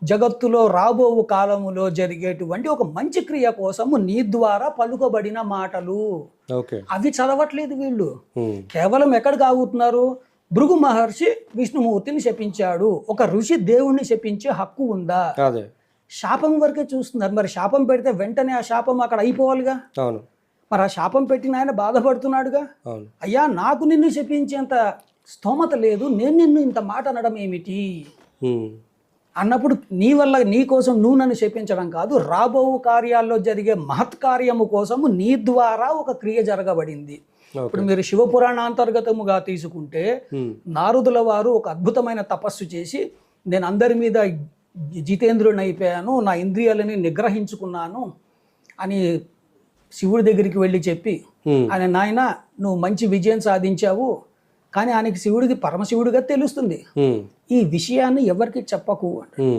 జగత్తులో రాబో కాలములో జరిగేటువంటి ఒక మంచి క్రియ కోసము నీ ద్వారా పలుకబడిన మాటలు. ఓకే. అవి చదవట్లేదు వీళ్ళు. ఉమ్. కేవలం ఎక్కడికి ఆగుతున్నారు? భృగు మహర్షి విష్ణుమూర్తిని శపించాడు. ఒక ఋషి దేవుణ్ణి శపించే హక్కు ఉందా? అదే. శాపం వరకే చూస్తున్నారు. మరి శాపం పెడితే వెంటనే ఆ శాపం అక్కడ అయిపోవాలిగా. అవును. మరి ఆ శాపం పెట్టిన ఆయన బాధపడుతున్నాడుగా. అవును. అయ్యా నాకు నిన్ను శపించేంత స్తోమత లేదు, నేను నిన్ను ఇంత మాట అనడం ఏమిటి ఉమ్. అన్నప్పుడు నీ వల్ల నీ కోసం నువ్వు నన్ను శపించడం కాదు, రాబో కార్యాల్లో జరిగే మహత్కార్యము కోసము నీ ద్వారా ఒక క్రియ జరగబడింది. ఇప్పుడు మీరు శివపురాణాంతర్గతముగా తీసుకుంటే ఉమ్. నారదుల వారు ఒక అద్భుతమైన తపస్సు చేసి నేను అందరి మీద జితేంద్రుని అయిపోయాను, నా ఇంద్రియాలని నిగ్రహించుకున్నాను అని శివుడి దగ్గరికి వెళ్ళి చెప్పి ఉమ్. ఆయన నాయన నువ్వు మంచి విజయం సాధించావు, కానీ ఆయనకి శివుడికి పరమశివుడిగా తెలుస్తుంది, ఉమ్. ఈ విషయాన్ని ఎవరికి చెప్పకు అంటే ఉమ్.